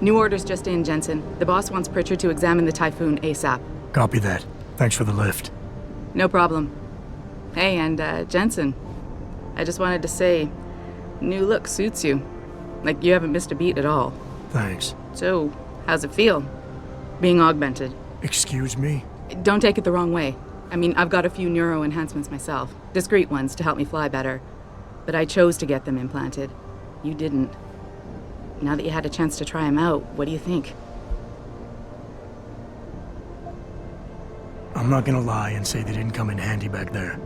New orders just in, Jensen. The boss wants Pritchard to examine the Typhoon ASAP. Copy that. Thanks for the lift. No problem. Hey, and Jensen, I just wanted to say, new look suits you. Like, you haven't missed a beat at all. Thanks. So, how's it feel, being augmented? Excuse me? Don't take it the wrong way. I mean, I've got a few neuro enhancements myself. Discreet ones to help me fly better. But I chose to get them implanted. You didn't. Now that you had a chance to try them out, what do you think? I'm not gonna lie and say they didn't come in handy back there.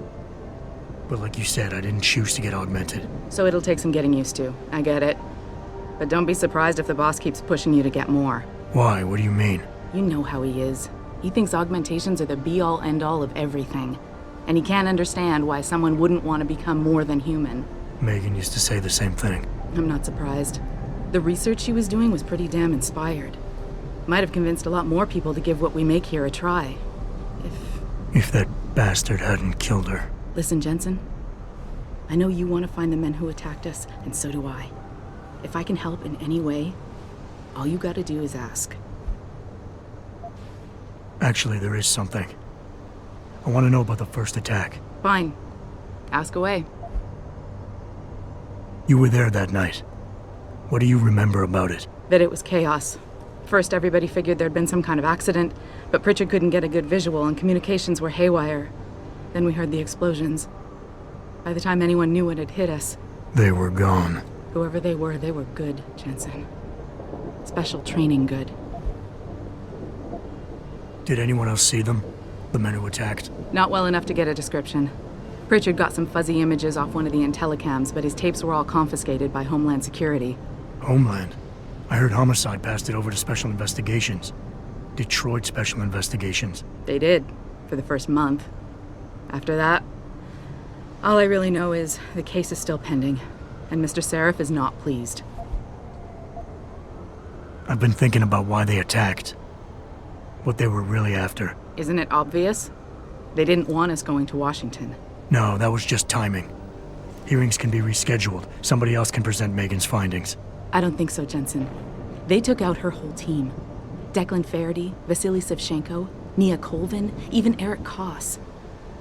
But like you said, I didn't choose to get augmented. So it'll take some getting used to. I get it. But don't be surprised if the boss keeps pushing you to get more. Why? What do you mean? You know how he is. He thinks augmentations are the be-all, end-all of everything. And he can't understand why someone wouldn't want to become more than human. Megan used to say the same thing. I'm not surprised. The research she was doing was pretty damn inspired. Might have convinced a lot more people to give what we make here a try. If that bastard hadn't killed her. Listen, Jensen. I know you want to find the men who attacked us, and so do I. If I can help in any way, all you gotta do is ask. Actually, there is something. I want to know about the first attack. Fine. Ask away. You were there that night. What do you remember about it? That it was chaos. First, everybody figured there'd been some kind of accident, but Pritchard couldn't get a good visual and communications were haywire. Then we heard the explosions. By the time anyone knew what had hit us... They were gone. Whoever they were good, Jensen. Special training good. Did anyone else see them? The men who attacked? Not well enough to get a description. Pritchard got some fuzzy images off one of the Intellicams, but his tapes were all confiscated by Homeland Security. Homeland? I heard Homicide passed it over to Special Investigations. Detroit Special Investigations. They did, for the first month. After that, all I really know is the case is still pending, and Mr. Sarif is not pleased. I've been thinking about why they attacked. What they were really after. Isn't it obvious? They didn't want us going to Washington. No, that was just timing. Hearings can be rescheduled. Somebody else can present Megan's findings. I don't think so, Jensen. They took out her whole team. Declan Faraday, Vasily Savchenko, Nia Colvin, even Eric Koss.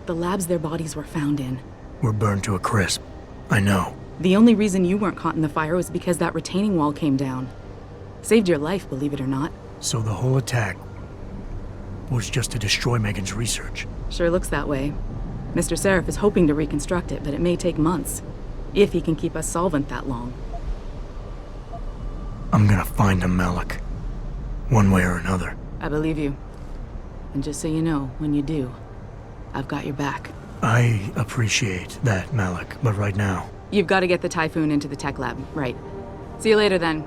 The labs their bodies were found in. Were burned to a crisp. I know. The only reason you weren't caught in the fire was because that retaining wall came down. Saved your life, believe it or not. So the whole attack was just to destroy Megan's research. Sure looks that way. Mr. Sarif is hoping to reconstruct it, but it may take months. If he can keep us solvent that long. I'm gonna find him, Malik. One way or another. I believe you. And just so you know, when you do, I've got your back. I appreciate that, Malik, but right now... You've got to get the Typhoon into the tech lab, right. See you later then.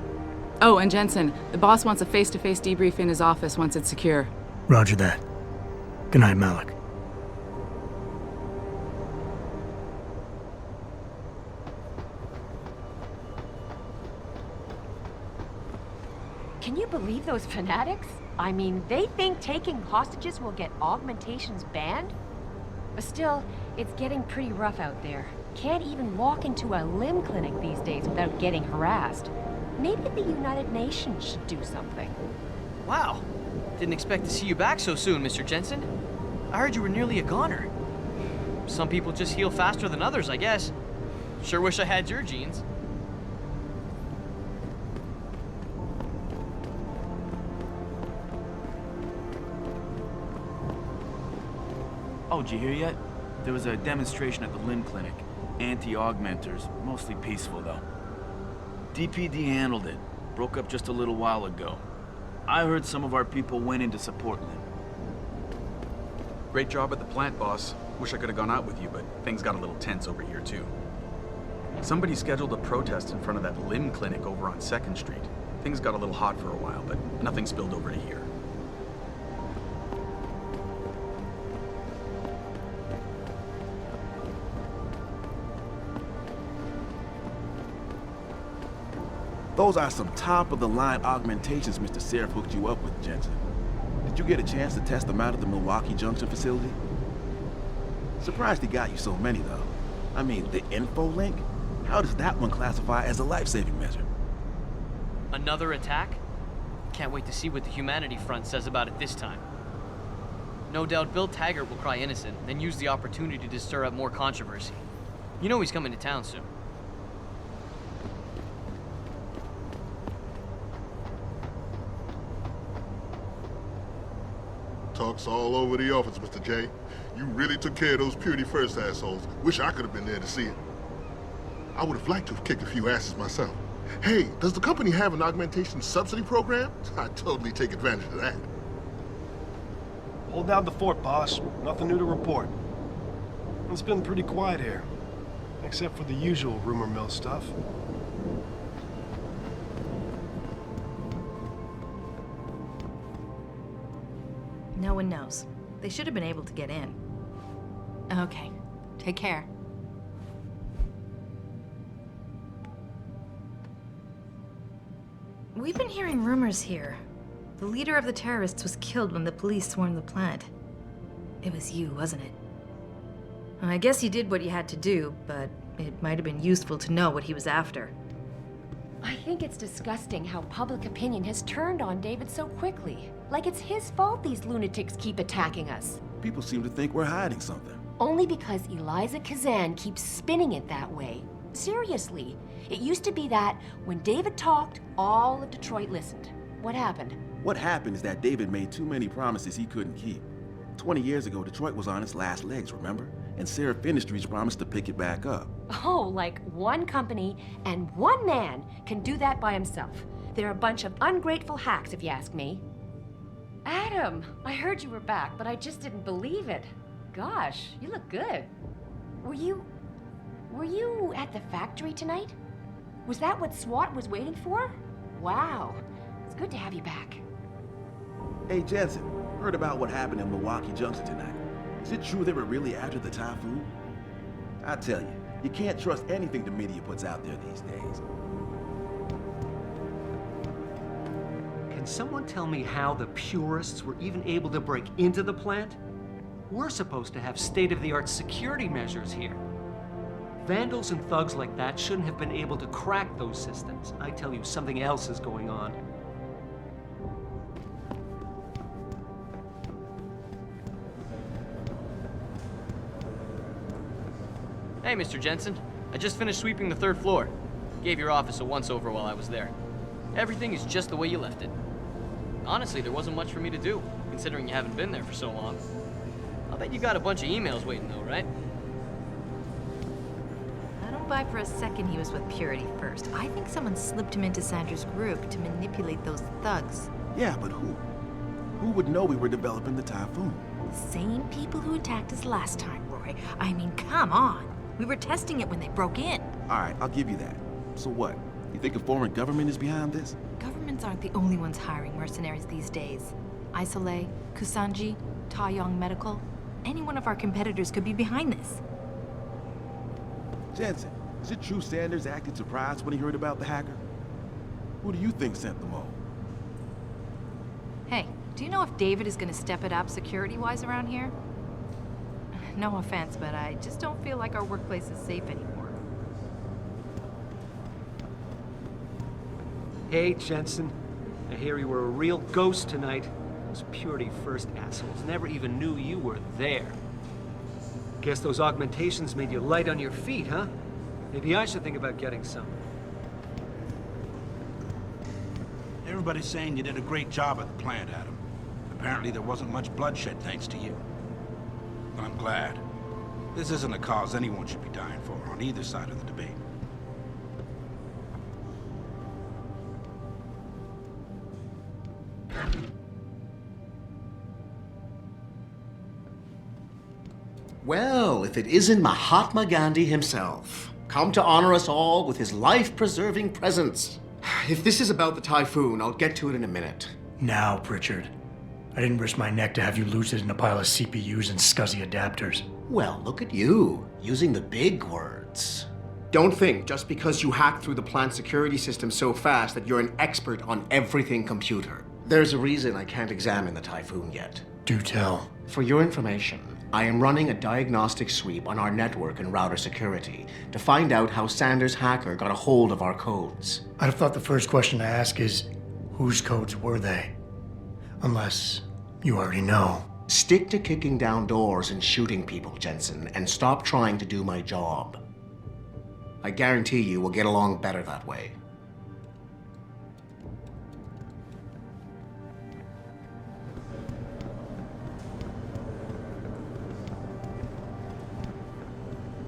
Oh, and Jensen, the boss wants a face-to-face debrief in his office once it's secure. Roger that. Good night, Malik. Can you believe those fanatics? I mean, they think taking hostages will get augmentations banned? But still, it's getting pretty rough out there. Can't even walk into a limb clinic these days without getting harassed. Maybe the United Nations should do something. Wow. Didn't expect to see you back so soon, Mr. Jensen. I heard you were nearly a goner. Some people just heal faster than others, I guess. Sure wish I had your genes. Oh, did you hear yet? There was a demonstration at the limb clinic. Anti-augmenters, mostly peaceful though. DPD handled it. Broke up just a little while ago. I heard some of our people went in to support Lim. Great job at the plant, boss. Wish I could have gone out with you, but things got a little tense over here too. Somebody scheduled a protest in front of that limb clinic over on 2nd Street. Things got a little hot for a while, but nothing spilled over to here. Those are some top-of-the-line augmentations Mr. Sarif hooked you up with, Jensen. Did you get a chance to test them out at the Milwaukee Junction facility? Surprised he got you so many, though. I mean, the info link? How does that one classify as a life-saving measure? Another attack? Can't wait to see what the Humanity Front says about it this time. No doubt Bill Taggart will cry innocent, then use the opportunity to stir up more controversy. You know he's coming to town soon. Talk's all over the office, Mr. J. You really took care of those Purity First assholes. Wish I could have been there to see it. I would have liked to have kicked a few asses myself. Hey, does the company have an augmentation subsidy program? I'd totally take advantage of that. Hold down the fort, boss. Nothing new to report. It's been pretty quiet here, except for the usual rumor mill stuff. No one knows. They should have been able to get in. Okay. Take care. We've been hearing rumors here. The leader of the terrorists was killed when the police swarmed the plant. It was you, wasn't it? I guess you did what you had to do, but it might have been useful to know what he was after. I think it's disgusting how public opinion has turned on David so quickly. Like it's his fault these lunatics keep attacking us. People seem to think we're hiding something. Only because Eliza Kazan keeps spinning it that way. Seriously, it used to be that when David talked, all of Detroit listened. What happened? What happened is that David made too many promises he couldn't keep. 20 years ago, Detroit was on its last legs, remember? And Sarif Industries promised to pick it back up. Oh, like one company and one man can do that by himself. They're a bunch of ungrateful hacks, if you ask me. Adam, I heard you were back, but I just didn't believe it. Gosh, you look good. Were you at the factory tonight? Was that what SWAT was waiting for? Wow, it's good to have you back. Hey, Jensen, heard about what happened in Milwaukee Junction tonight. Is it true they were really after the typhoon? I tell you, you can't trust anything the media puts out there these days. Can someone tell me how the purists were even able to break into the plant? We're supposed to have state-of-the-art security measures here. Vandals and thugs like that shouldn't have been able to crack those systems. I tell you, something else is going on. Hey, Mr. Jensen. I just finished sweeping the 3rd floor. Gave your office a once-over while I was there. Everything is just the way you left it. Honestly, there wasn't much for me to do, considering you haven't been there for so long. I'll bet you got a bunch of emails waiting though, right? I don't buy for a second he was with Purity First. I think someone slipped him into Sandra's group to manipulate those thugs. Yeah, but who? Who would know we were developing the typhoon? The same people who attacked us last time, Roy. I mean, come on. We were testing it when they broke in. All right, I'll give you that. So what? You think a foreign government is behind this? Governments aren't the only ones hiring mercenaries these days. Isolé, Kusanji, Taeyong Medical. Any one of our competitors could be behind this. Jensen, is it true Sanders acted surprised when he heard about the hacker? Who do you think sent them all? Hey, do you know if David is gonna step it up security-wise around here? No offense, but I just don't feel like our workplace is safe anymore. Hey, Jensen. I hear you were a real ghost tonight. Those Purity First assholes never even knew you were there. Guess those augmentations made you light on your feet, huh? Maybe I should think about getting some. Everybody's saying you did a great job at the plant, Adam. Apparently there wasn't much bloodshed thanks to you. But I'm glad. This isn't a cause anyone should be dying for on either side of the debate. Well, if it isn't Mahatma Gandhi himself, come to honor us all with his life-preserving presence. If this is about the typhoon, I'll get to it in a minute. Now, Pritchard. I didn't risk my neck to have you lose it in a pile of CPUs and scuzzy adapters. Well, look at you, using the big words. Don't think just because you hacked through the plant security system so fast that you're an expert on everything computer. There's a reason I can't examine the typhoon yet. Do tell. For your information, I am running a diagnostic sweep on our network and router security to find out how Sanders' hacker got a hold of our codes. I'd have thought the first question to ask is, Whose codes were they? Unless you already know. Stick to kicking down doors and shooting people, Jensen, and stop trying to do my job. I guarantee you we'll get along better that way.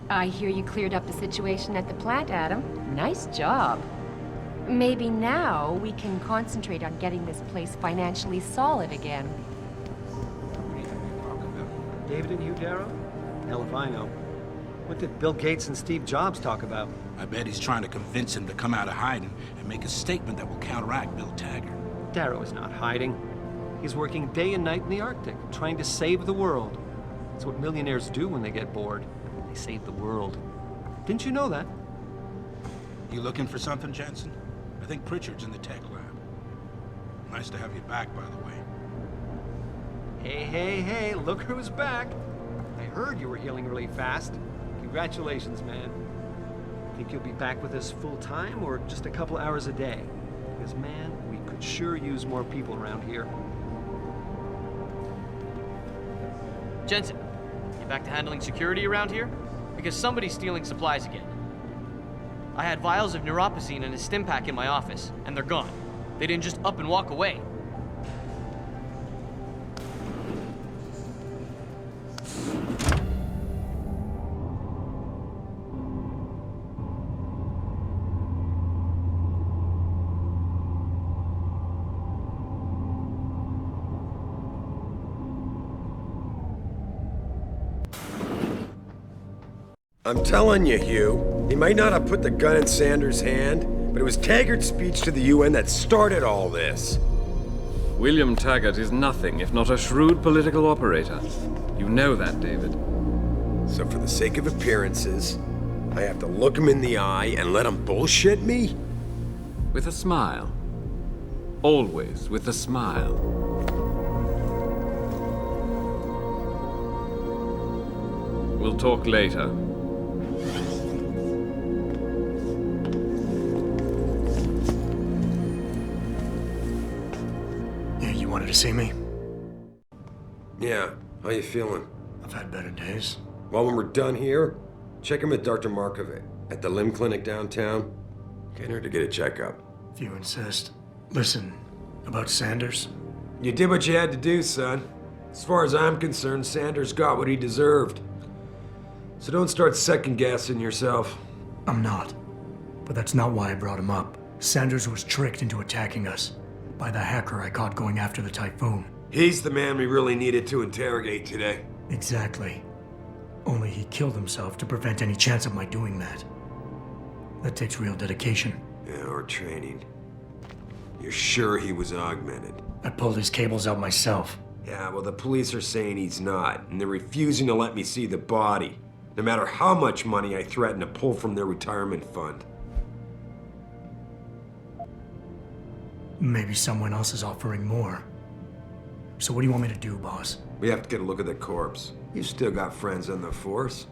I hear you cleared up the situation at the plant, Adam. Nice job. Maybe now we can concentrate on getting this place financially solid again. David and you, Darrow? Hell if I know. What did Bill Gates and Steve Jobs talk about? I bet he's trying to convince him to come out of hiding and make a statement that will counteract Bill Taggart. Darrow is not hiding. He's working day and night in the Arctic, trying to save the world. It's what millionaires do when they get bored. They save the world. Didn't you know that? You looking for something, Jensen? I think Pritchard's in the tech lab. Nice to have you back, by the way. Hey, hey, hey, look who's back. I heard you were healing really fast. Congratulations, man. Think you'll be back with us full time or just a couple hours a day? Because, man, we could sure use more people around here. Jensen, you back to handling security around here? Because somebody's stealing supplies again. I had vials of neuropozyne and a stim pack in my office, and they're gone. They didn't just up and walk away. I'm telling you, Hugh, he might not have put the gun in Sanders' hand, but it was Taggart's speech to the UN that started all this. William Taggart is nothing if not a shrewd political operator. You know that, David. So for the sake of appearances, I have to look him in the eye and let him bullshit me? With a smile. Always with a smile. We'll talk later. Wanted to see me? Yeah, how you feeling? I've had better days. Well, when we're done here, check in with Dr. Markovic at the limb clinic downtown. Get her to get a checkup. If you insist. Listen, about Sanders? You did what you had to do, son. As far as I'm concerned, Sanders got what he deserved. So don't start second-guessing yourself. I'm not. But that's not why I brought him up. Sanders was tricked into attacking us. By the hacker I caught going after the Typhoon. He's the man we really needed to interrogate today. Exactly. Only he killed himself to prevent any chance of my doing that. That takes real dedication. Yeah, or training. You're sure he was augmented? I pulled his cables out myself. Yeah, well, the police are saying he's not, and they're refusing to let me see the body, no matter how much money I threaten to pull from their retirement fund. Maybe someone else is offering more. So what do you want me to do, boss? We have to get a look at the corpse. You've still got friends on the force.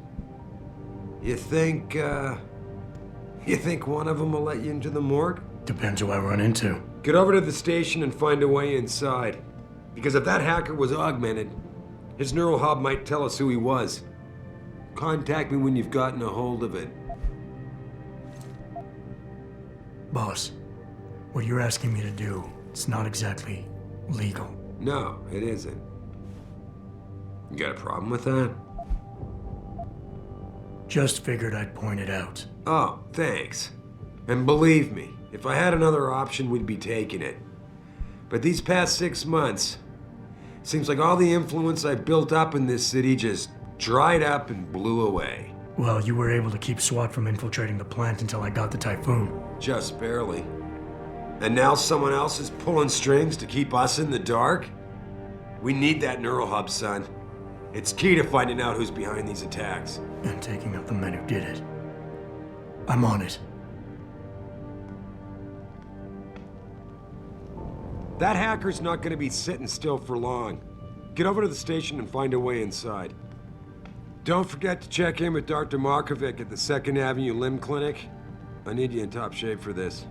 You think one of them will let you into the morgue? Depends who I run into. Get over to the station and find a way inside. Because if that hacker was augmented, his neural hub might tell us who he was. Contact me when you've gotten a hold of it. Boss, what you're asking me to do, it's not exactly legal. No, it isn't. You got a problem with that? Just figured I'd point it out. Oh, thanks. And believe me, if I had another option, we'd be taking it. But these past 6 months, seems like all the influence I built up in this city just dried up and blew away. Well, you were able to keep SWAT from infiltrating the plant until I got the Typhoon. Just barely. And now someone else is pulling strings to keep us in the dark? We need that neural hub, son. It's key to finding out who's behind these attacks. And taking out the men who did it. I'm on it. That hacker's not gonna be sitting still for long. Get over to the station and find a way inside. Don't forget to check in with Dr. Markovic at the 2nd Avenue Limb Clinic. I need you in top shape for this.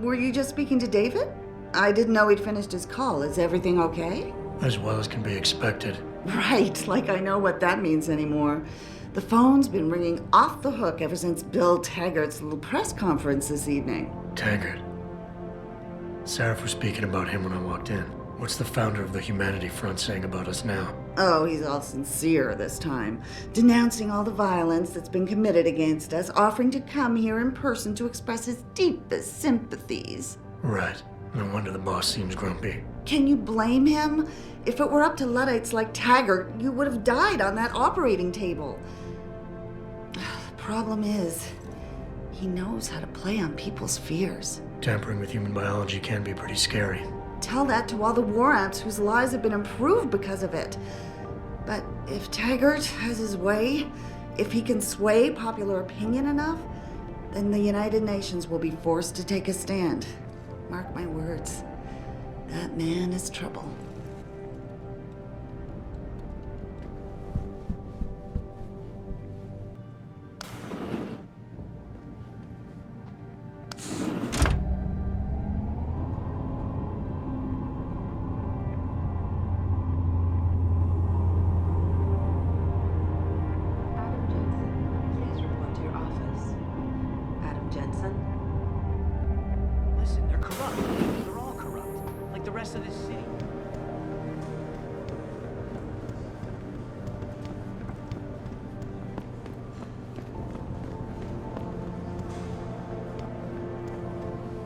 Were you just speaking to David? I didn't know he'd finished his call. Is everything okay? As well as can be expected. Right, like I know what that means anymore. The phone's been ringing off the hook ever since Bill Taggart's little press conference this evening. Taggart. Sarif was speaking about him when I walked in. What's the founder of the Humanity Front saying about us now? Oh, he's all sincere this time, denouncing all the violence that's been committed against us, offering to come here in person to express his deepest sympathies. Right. No wonder the boss seems grumpy. Can you blame him? If it were up to Luddites like Taggart, you would have died on that operating table. The problem is, he knows how to play on people's fears. Tampering with human biology can be pretty scary. Tell that to all the war ants whose lives have been improved because of it. But if Taggart has his way, if he can sway popular opinion enough, then the United Nations will be forced to take a stand. Mark my words, that man is trouble. Listen, they're corrupt. They're all corrupt. Like the rest of this city.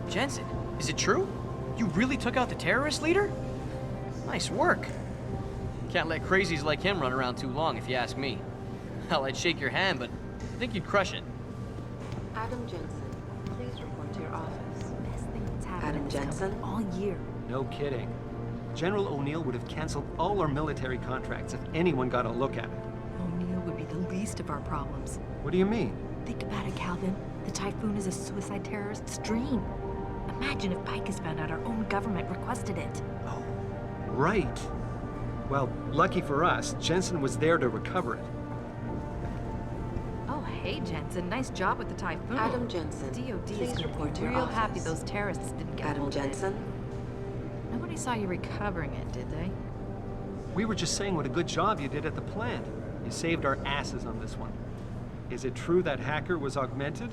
Jensen, is it true? You really took out the terrorist leader? Nice work. Can't let crazies like him run around too long, if you ask me. Hell, I'd shake your hand, but I think you'd crush it. Adam Jensen, please report to your office. Best thing that's happened Adam in this Jensen? company all year. No kidding. General O'Neill would have canceled all our military contracts if anyone got a look at it. O'Neill would be the least of our problems. What do you mean? Think about it, Calvin. The Typhoon is a suicide terrorist's dream. Imagine if Pike has found out our own government requested it. Oh, right. Well, lucky for us, Jensen was there to recover it. Oh, hey, Jensen. Nice job with the Typhoon. Adam Jensen, DOD please is report to your real office. happy those terrorists didn't get Adam hold of it. Jensen? Nobody saw you recovering it, did they? We were just saying what a good job you did at the plant. You saved our asses on this one. Is it true that hacker was augmented?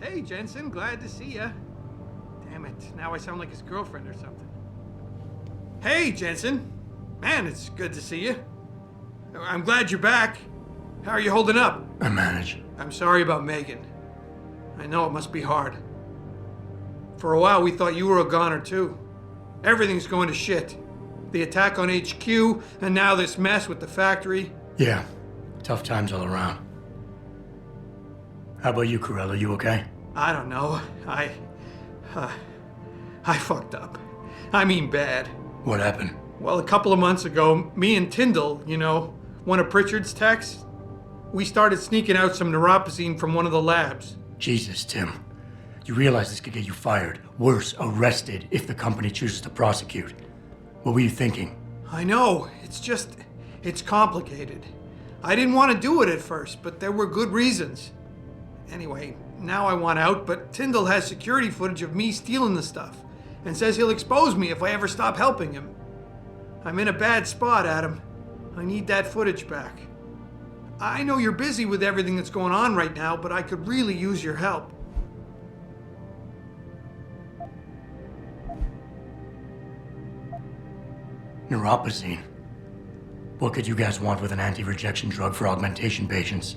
Hey, Jensen, glad to see ya. Damn it, now I sound like his girlfriend or something. Hey, Jensen. Man, it's good to see you. I'm glad you're back. How are you holding up? I manage. I'm sorry about Megan. I know it must be hard. For a while, we thought you were a goner, too. Everything's going to shit. The attack on HQ, and now this mess with the factory. Yeah, tough times all around. How about you, Corella? You okay? I don't know. I fucked up. I mean bad. What happened? Well, a couple of months ago, me and Tyndall, you know, one of Pritchard's techs, we started sneaking out some neuropozyne from one of the labs. Jesus, Tim. You realize this could get you fired. Worse, arrested if the company chooses to prosecute. What were you thinking? I know. It's complicated. I didn't want to do it at first, but there were good reasons. Anyway, now I want out, but Tyndall has security footage of me stealing the stuff and says he'll expose me if I ever stop helping him. I'm in a bad spot, Adam. I need that footage back. I know you're busy with everything that's going on right now, but I could really use your help. Neuropozyne. What could you guys want with an anti-rejection drug for augmentation patients?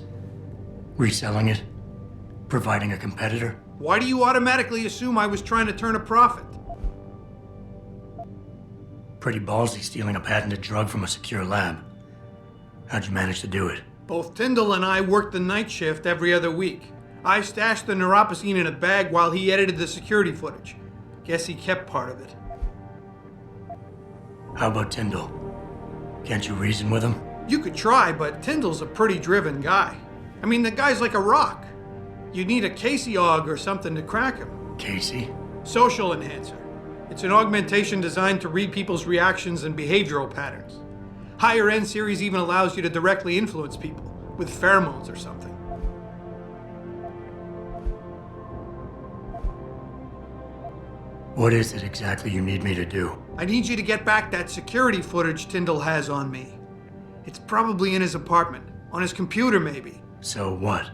Reselling it? Providing a competitor? Why do you automatically assume I was trying to turn a profit? Pretty ballsy stealing a patented drug from a secure lab. How'd you manage to do it? Both Tyndall and I worked the night shift every other week. I stashed the neuropozyne in a bag while he edited the security footage. Guess he kept part of it. How about Tyndall? Can't you reason with him? You could try, but Tyndall's a pretty driven guy. I mean, the guy's like a rock. You'd need a Casey aug or something to crack him. Casey? Social enhancer. It's an augmentation designed to read people's reactions and behavioral patterns. Higher end series even allows you to directly influence people with pheromones or something. What is it exactly you need me to do? I need you to get back that security footage Tyndall has on me. It's probably in his apartment, on his computer maybe. So what?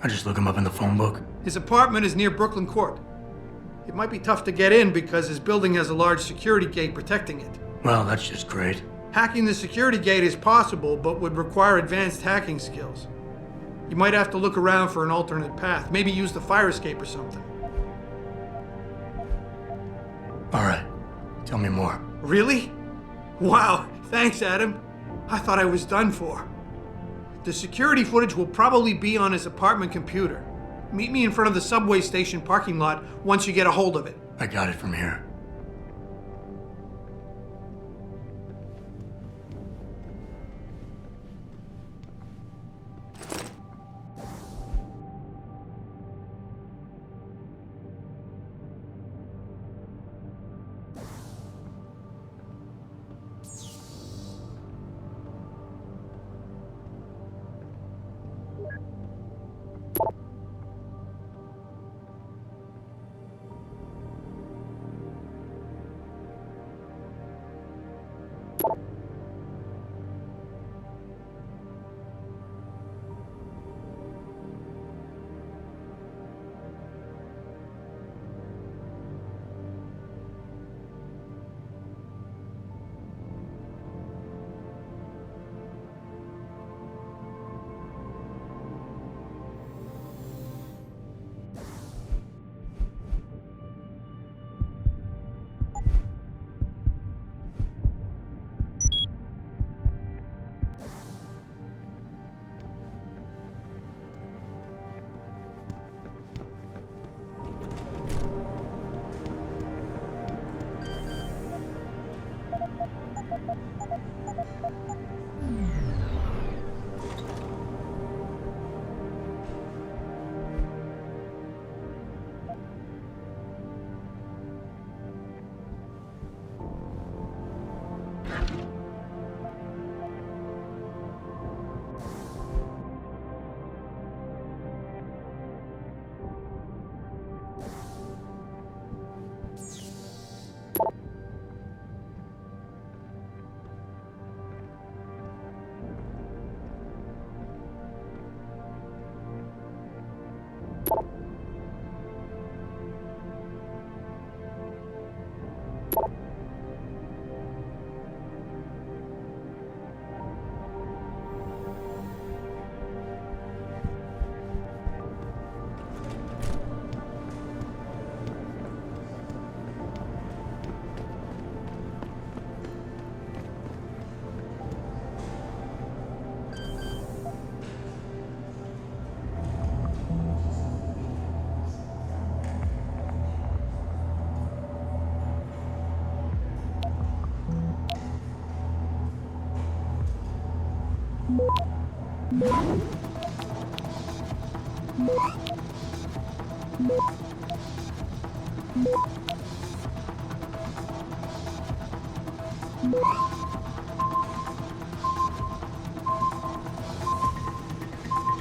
I just look him up in the phone book? His apartment is near Brooklyn Court. It might be tough to get in because his building has a large security gate protecting it. Well, that's just great. Hacking the security gate is possible, but would require advanced hacking skills. You might have to look around for an alternate path, maybe use the fire escape or something. All right, tell me more. Really? Wow, thanks, Adam. I thought I was done for. The security footage will probably be on his apartment computer. Meet me in front of the subway station parking lot once you get a hold of it. I got it from here.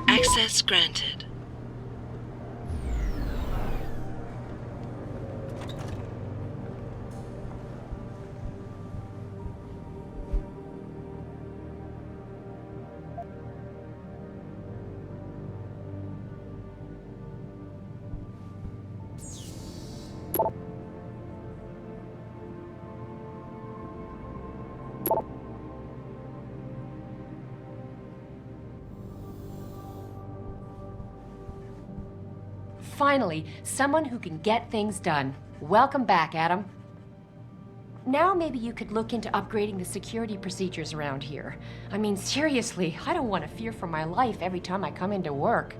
Access granted. Finally, someone who can get things done. Welcome back, Adam. Now maybe you could look into upgrading the security procedures around here. I mean, seriously, I don't want to fear for my life every time I come into work.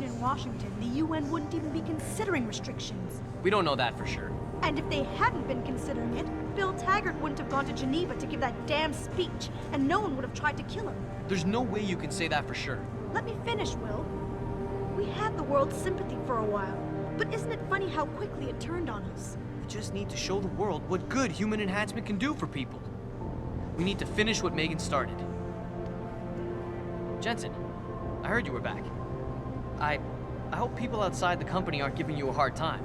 In Washington, the UN wouldn't even be considering restrictions. We don't know that for sure. And if they hadn't been considering it, Bill Taggart wouldn't have gone to Geneva to give that damn speech, and no one would have tried to kill him. There's no way you can say that for sure. Let me finish, Will. We had the world's sympathy for a while, but isn't it funny how quickly it turned on us? We just need to show the world what good human enhancement can do for people. We need to finish what Megan started. Jensen, I heard you were back. I hope people outside the company aren't giving you a hard time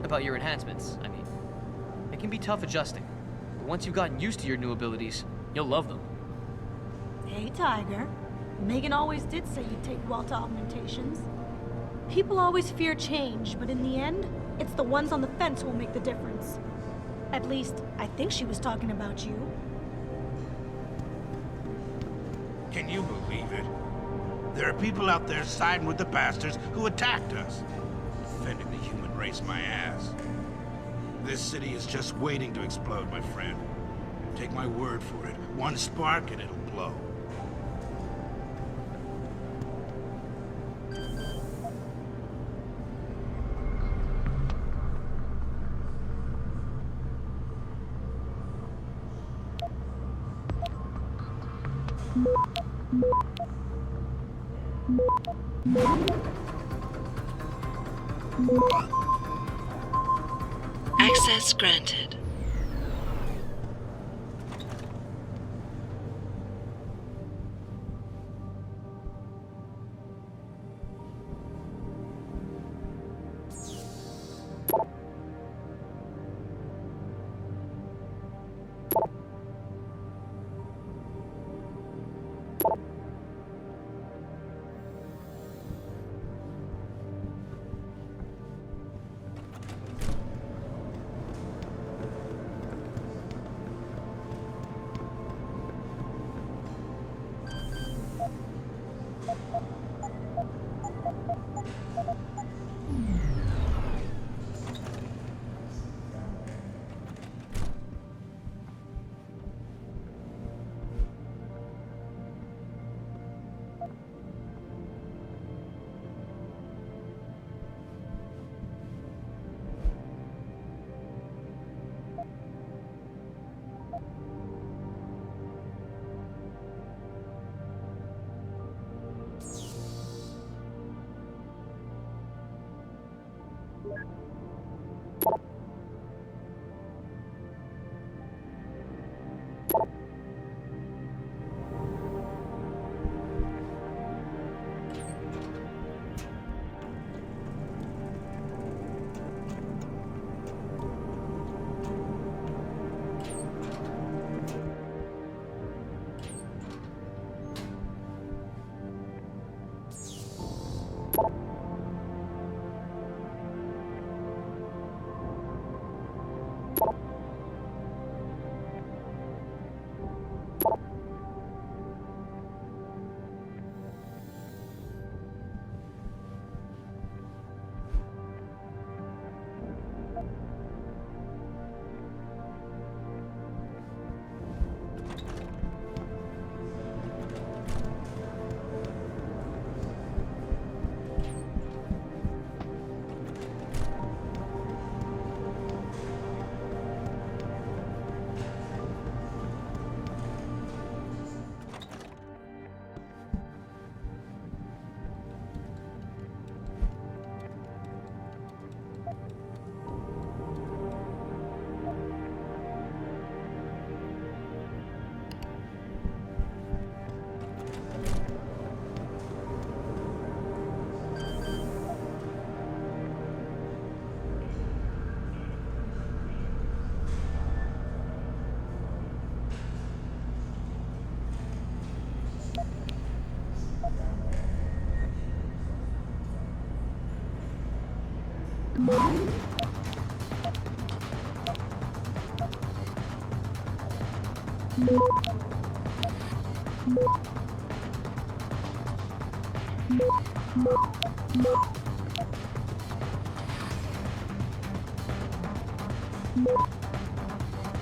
about your enhancements. I mean, it can be tough adjusting, but once you've gotten used to your new abilities, you'll love them. Hey, Tiger. Megan always did say you'd take well to augmentations. People always fear change, but in the end, it's the ones on the fence who will make the difference. At least, I think she was talking about you. Can you believe it? There are people out there siding with the bastards who attacked us. Defending the human race, my ass. This city is just waiting to explode, my friend. Take my word for it. One spark and it'll blow. Access granted.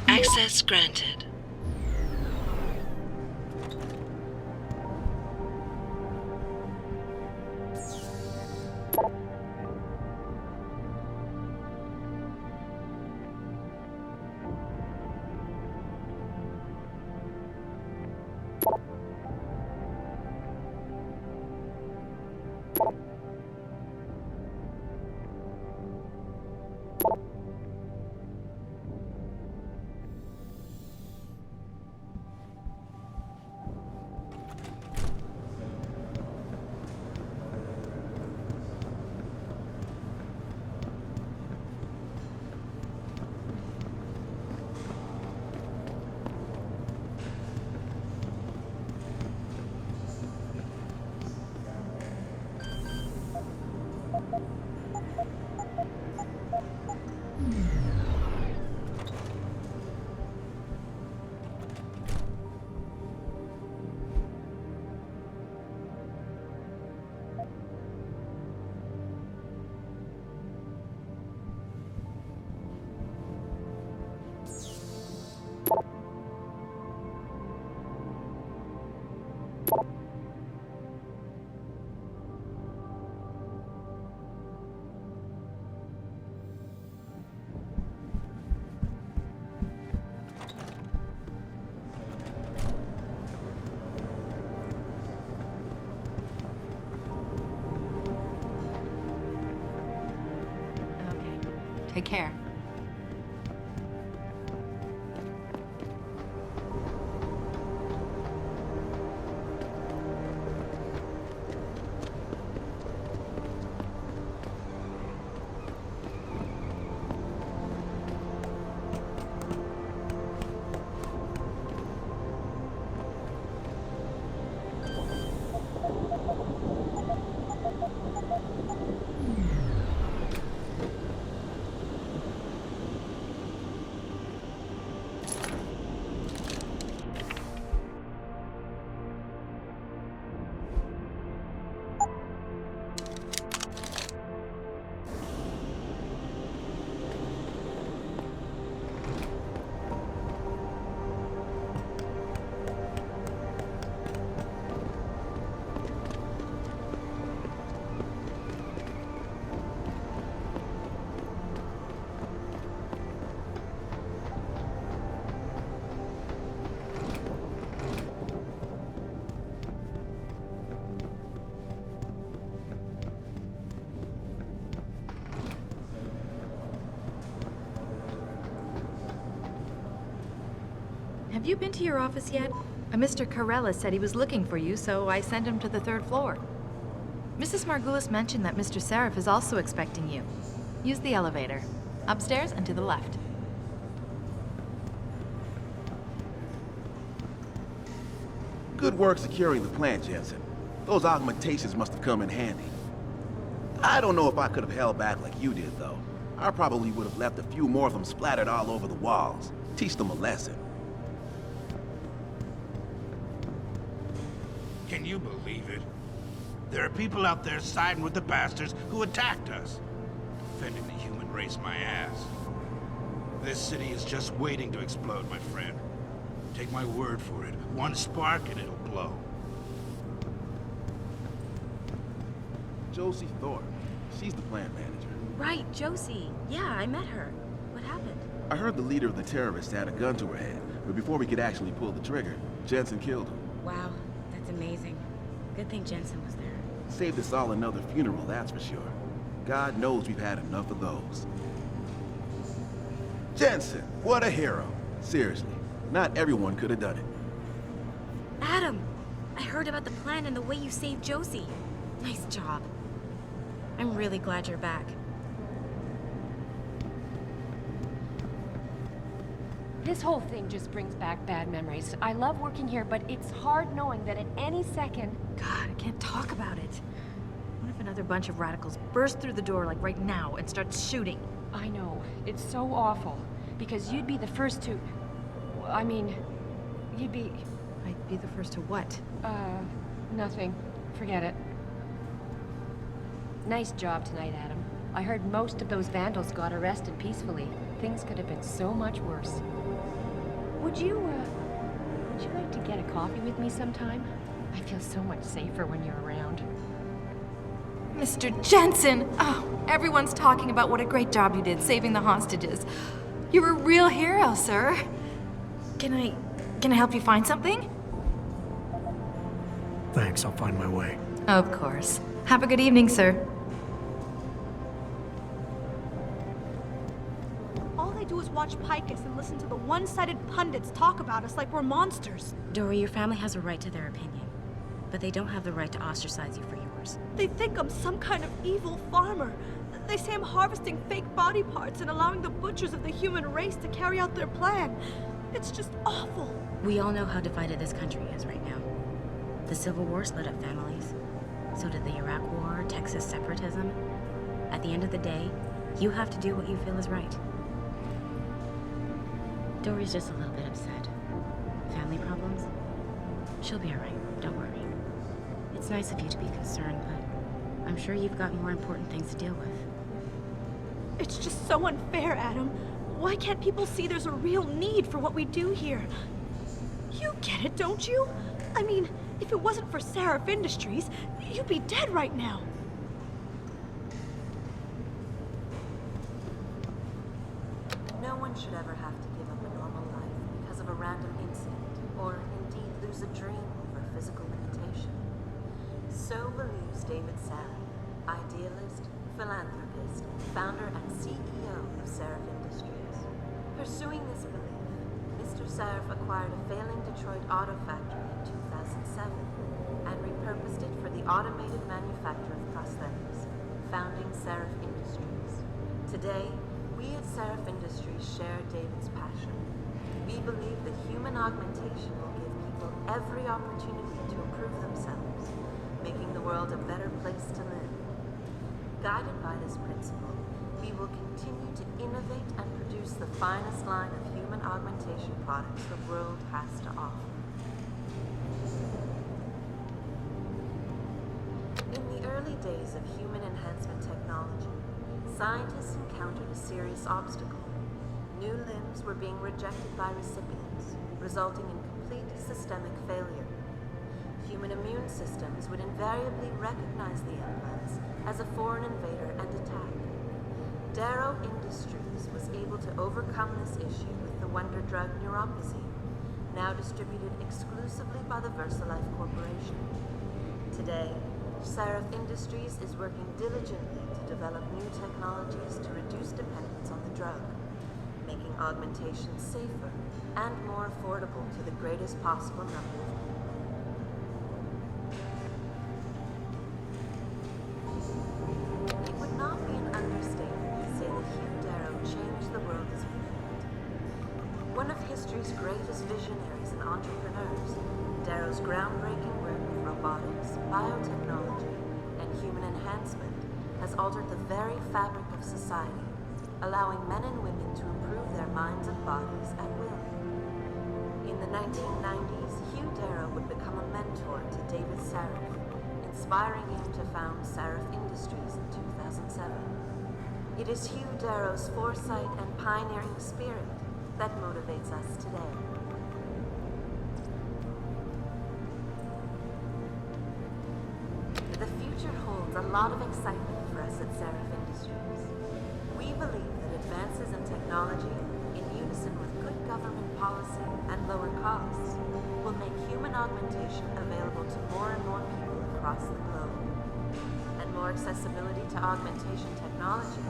Access granted. Take care. Have you been to your office yet? Mr. Carella said he was looking for you, so I sent him to the 3rd floor. Mrs. Margulis mentioned that Mr. Sarif is also expecting you. Use the elevator. Upstairs and to the left. Good work securing the plant, Jensen. Those augmentations must have come in handy. I don't know if I could have held back like you did, though. I probably would have left a few more of them splattered all over the walls. Teach them a lesson. Can you believe it? There are people out there siding with the bastards who attacked us. Defending the human race, my ass. This city is just waiting to explode, my friend. Take my word for it. One spark and it'll blow. Josie Thorpe. She's the plant manager. Right, Josie. Yeah, I met her. What happened? I heard the leader of the terrorists had a gun to her head, but before we could actually pull the trigger, Jensen killed him. Wow, that's amazing. Good thing Jensen was there. Saved us all another funeral, that's for sure. God knows we've had enough of those. Jensen, what a hero. Seriously, not everyone could have done it. Adam, I heard about the plan and the way you saved Josie. Nice job. I'm really glad you're back. This whole thing just brings back bad memories. I love working here, but it's hard knowing that at any second... God, I can't talk about it. What if another bunch of radicals burst through the door like right now and start shooting? I know. It's so awful. Because you'd be the first to... I mean, you'd be... I'd be the first to what? Nothing. Forget it. Nice job tonight, Adam. I heard most of those vandals got arrested peacefully. Things could have been so much worse. Would you like to get a coffee with me sometime? I feel so much safer when you're around. Mr. Jensen! Oh, everyone's talking about what a great job you did saving the hostages. You're a real hero, sir. Can I help you find something? Thanks, I'll find my way. Of course. Have a good evening, sir. All they do is watch Picus and listen to the one-sided pundits talk about us like we're monsters. Dory, your family has a right to their opinion, but they don't have the right to ostracize you for yours. They think I'm some kind of evil farmer. They say I'm harvesting fake body parts and allowing the butchers of the human race to carry out their plan. It's just awful. We all know how divided this country is right now. The Civil War split up families. So did the Iraq War, Texas separatism. At the end of the day, you have to do what you feel is right. Dory's just a little bit upset. Family problems? She'll be alright, don't worry. It's nice of you to be concerned, but I'm sure you've got more important things to deal with. It's just so unfair, Adam. Why can't people see there's a real need for what we do here? You get it, don't you? I mean, if it wasn't for Sarif Industries, you'd be dead right now. No one should ever have to give up a normal life because of a random incident, or indeed lose a dream over physical limitation. So believes David Sarif, idealist, philanthropist, founder and CEO of Sarif Industries. Pursuing this belief, Mr. Sarif acquired a failing Detroit auto factory in 2007 and repurposed it for the automated manufacture of prosthetics, founding Sarif Industries. Today, we at Sarif Industries share David's passion. We believe that human augmentation will give people every opportunity to improve themselves, making the world a better place to live. Guided by this principle, we will continue to innovate and produce the finest line of human augmentation products the world has to offer. In the early days of human enhancement technology, scientists encountered a serious obstacle. New limbs were being rejected by recipients, resulting in complete systemic failure. Human immune systems would invariably recognize the implants as a foreign invader and attack. Darrow Industries was able to overcome this issue with the wonder drug neuropozyne, now distributed exclusively by the VersaLife Corporation. Today, Sarif Industries is working diligently to develop new technologies to reduce dependence on the drug, make making augmentation safer and more affordable to the greatest possible number of people. It would not be an understatement to say that Hugh Darrow changed the world as we know it. One of history's greatest visionaries and entrepreneurs, Darrow's groundbreaking work with robotics, biotechnology, and human enhancement has altered the very fabric of society, allowing men and women to improve their minds and bodies at will. In the 1990s, Hugh Darrow would become a mentor to David Sarif, inspiring him to found Sarif Industries in 2007. It is Hugh Darrow's foresight and pioneering spirit that motivates us today. The future holds a lot of excitement for us at Sarif Industries. We believe that advances in technology, in unison with good government policy and lower costs, will make human augmentation available to more and more people across the globe. And more accessibility to augmentation technology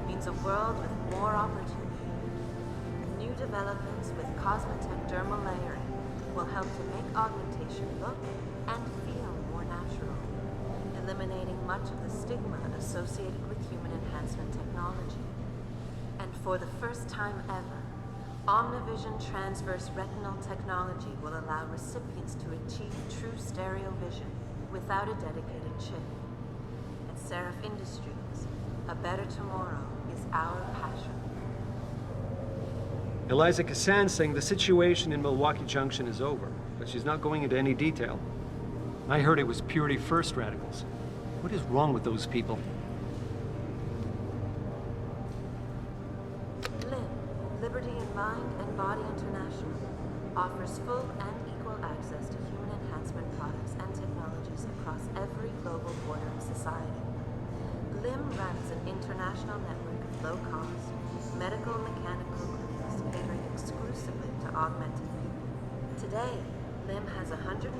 means a world with more opportunity. New developments with Cosmetech dermal layering will help to make augmentation look and feel more natural, eliminating much of the stigma associated with human enhancement technology. And for the first time ever, Omnivision transverse retinal technology will allow recipients to achieve true stereo vision without a dedicated chip. At Sarif Industries, a better tomorrow is our passion. Eliza Cassan's saying the situation in Milwaukee Junction is over, but she's not going into any detail. I heard it was Purity First radicals. What is wrong with those people? LIM, Liberty in Mind and Body International, offers full and equal access to human enhancement products and technologies across every global border of society. LIM runs an international network of low-cost, medical and mechanical clinics catering exclusively to augmented people. Today, LIM has 150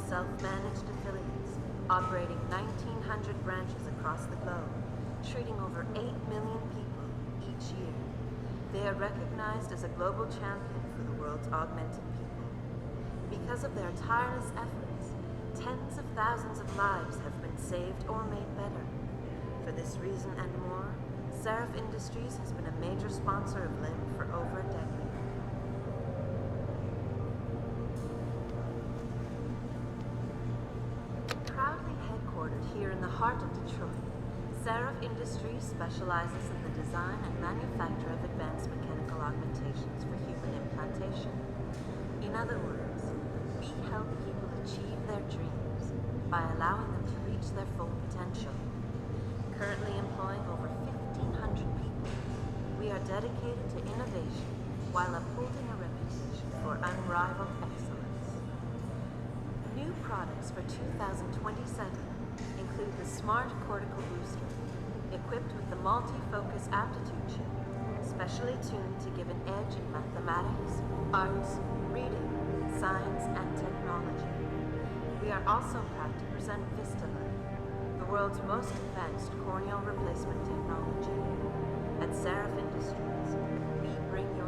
self-managed affiliates, operating 1,900 branches across the globe, treating over 8 million people each year. They are recognized as a global champion for the world's augmented people. Because of their tireless efforts, tens of thousands of lives have been saved or made better. For this reason and more, Sarif Industries has been a major sponsor of LIM for over a decade. Proudly headquartered here in the heart of Detroit, Sarif Industries specializes in the design and manufacture of advanced mechanical augmentations for human implantation. In other words, we help people achieve their dreams by allowing them to reach their full potential. Currently employing over 1,500 people, we are dedicated to innovation while upholding a reputation for unrivaled excellence. New products for 2027 include the Smart Cortical Booster, equipped with the multi-focus aptitude chip, specially tuned to give an edge in mathematics, arts, reading, science, and technology. We are also proud to present VistaLife, the world's most advanced corneal replacement technology. At Sarif Industries, we bring your